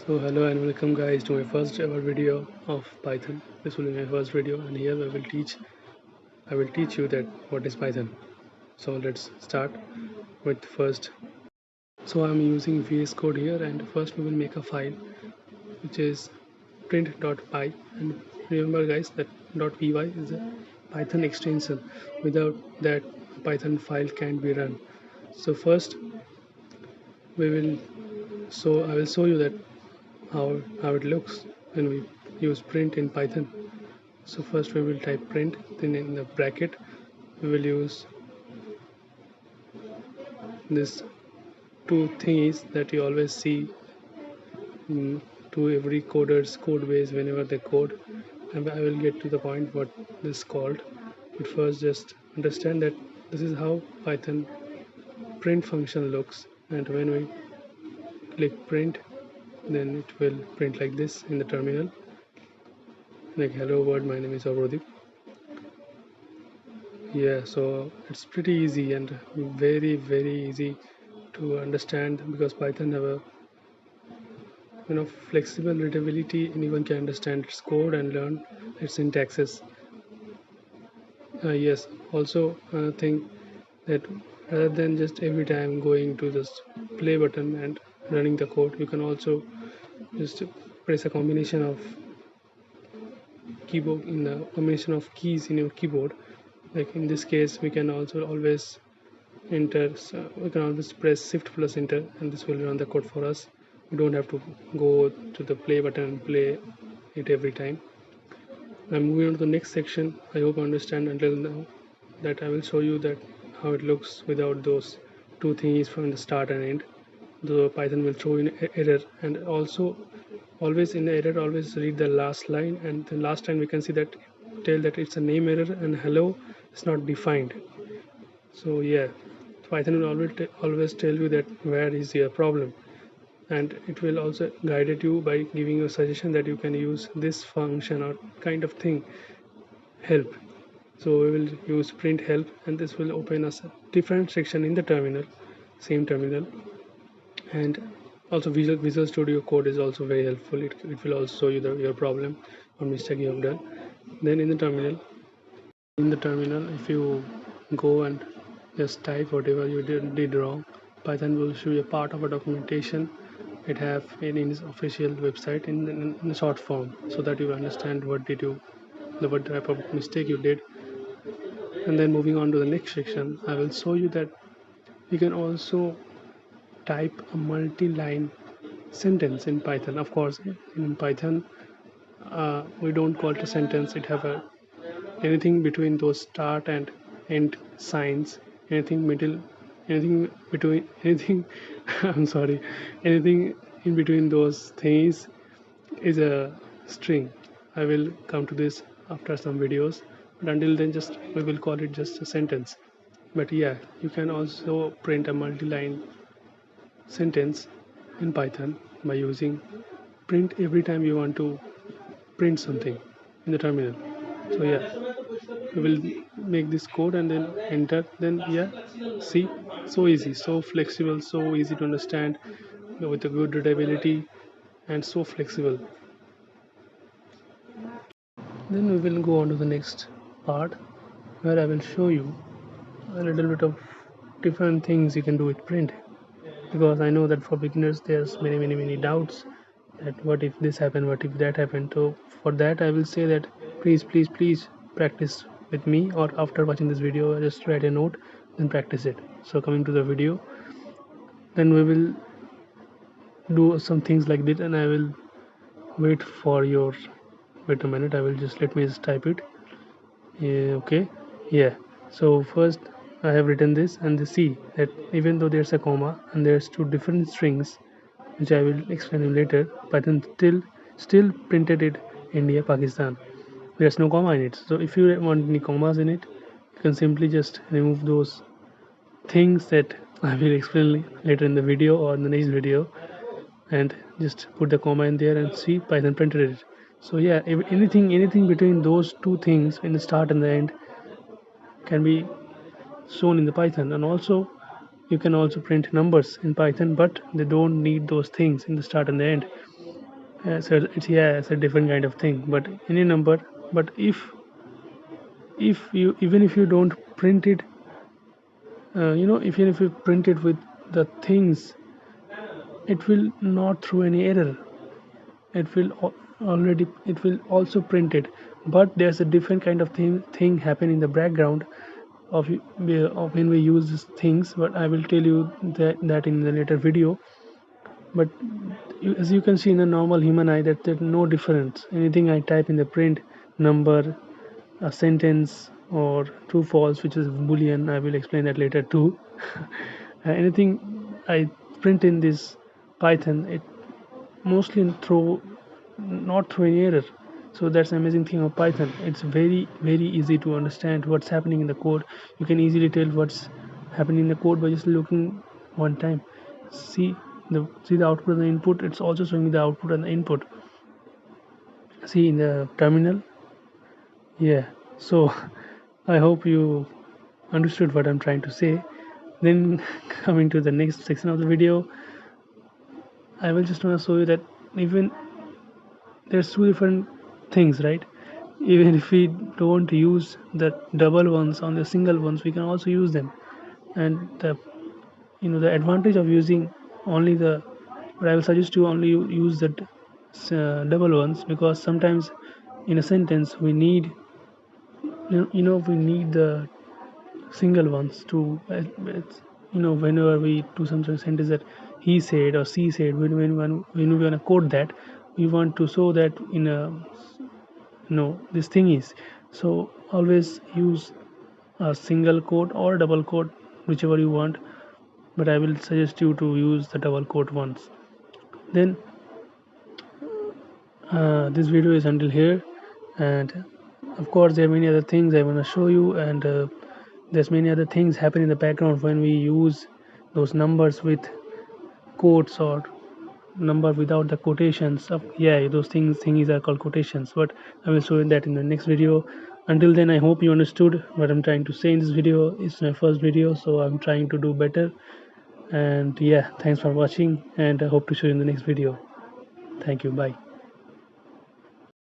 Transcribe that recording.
So hello and welcome guys to my first ever video of Python. This will be my first video and here I will teach you that what is Python. So let's start with first. So I'm using VS Code here and first we will make a file which is print.py, and remember guys that .py is a Python extension. Without that Python file can't be run. So first we will I will show you that how it looks when we use print in Python. So first we will type print, then in the bracket we will use this two things that you always see to every coder's code base whenever they code, and I will get to the point what this is called. But first just understand that this is how Python print function looks, and when we click print then it will print like this in the terminal, like hello world, my name is Avrodip. Yeah, so it's pretty easy and very easy to understand because Python have a flexible readability. Anyone can understand its code and learn its syntaxes. Yes, also think that rather than just every time going to this play button and running the code, you can also just press a combination of keyboard in the combination of keys in your keyboard. Like in this case, we can also always enter, so we can always press shift plus enter and this will run the code for us. We don't have to go to the play button and play it every time. I'm moving on to the next section. I hope you understand until now that I will show you that how it looks without those two things from the start and end. The Python will throw in error, and also always in the error always read the last line, and the last line we can see that tell that it's a name error and hello is not defined. So yeah, Python will always tell you that where is your problem, and it will also guide you by giving you a suggestion that you can use this function or kind of thing, help. So we will use print help, and this will open us a different section in the terminal, same terminal. And also Visual Studio Code is also very helpful. It will also show you your problem or mistake you have done. Then in the terminal, if you go and just type whatever you did wrong, Python will show you a part of a documentation it have in its official website in short form, so that you understand what type of mistake you did. And then moving on to the next section, I will show you that you can also type a multi-line sentence in Python. Of course, in Python, we don't call it a sentence. It have a anything between those start and end signs, anything middle, anything between anything. I'm sorry, anything in between those things is a string. I will come to this after some videos, but until then, just we will call it just a sentence. But yeah, you can also print a multi-line sentence in Python by using print every time you want to print something in the terminal. So yeah, we will make this code and then enter. Then yeah, see, so easy, so flexible, so easy to understand, with a good readability and so flexible. Then we will go on to the next part where I will show you a little bit of different things you can do with print, because I know that for beginners there's many doubts that what if this happened, what if that happened. So for that I will say that please practice with me, or after watching this video just write a note and practice it. So coming to the video, then we will do some things like this, and I will wait for your wait a minute, I will just let me just type it. Yeah, okay. Yeah, so first I have written this, and they see that even though there's a comma and there's two different strings, which I will explain you later, Python still printed it India Pakistan. There's no comma in it. So if you want any commas in it, you can simply just remove those things that I will explain later in the video or in the next video, and just put the comma in there and see Python printed it. So yeah, if anything between those two things in the start and the end can be shown in the Python. And also you can also print numbers in Python, but they don't need those things in the start and the end. So it's a different kind of thing, but any number. But if you even if you don't print it, even if you print it with the things, it will not throw any error. It will already, it will also print it, but there's a different kind of thing happen in the background of when we use these things, but I will tell you that in the later video. But as you can see in the normal human eye, that there's no difference. Anything I type in the print, number, a sentence, or true false, which is boolean, I will explain that later too. Anything I print in this Python, it mostly throw not throw any error. So that's the amazing thing of Python. It's very easy to understand what's happening in the code. You can easily tell what's happening in the code by just looking one time. See the output and the input. It's also showing the output and the input. See in the terminal. Yeah. So I hope you understood what I'm trying to say. Then coming to the next section of the video, I will just want to show you that even there's two different things, right? Even if we don't use the double ones on the single ones, we can also use them. And the advantage of using only the, but I will suggest you only use the double ones, because sometimes in a sentence we need, we need the single ones to, whenever we do some sort of sentence that he said or she said, when we want to quote that, we want to show that in a, this thing is, so always use a single quote or double quote, whichever you want, but I will suggest you to use the double quote ones. Then this video is until here, and of course there are many other things I want to show you, and there's many other things happen in the background when we use those numbers with quotes, or number without the quotations of, yeah, those thingies are called quotations, but I will show you that in the next video. Until then, I hope you understood what I'm trying to say in this video. It's my first video, so I'm trying to do better. And yeah, thanks for watching, and I hope to show you in the next video. Thank you. Bye.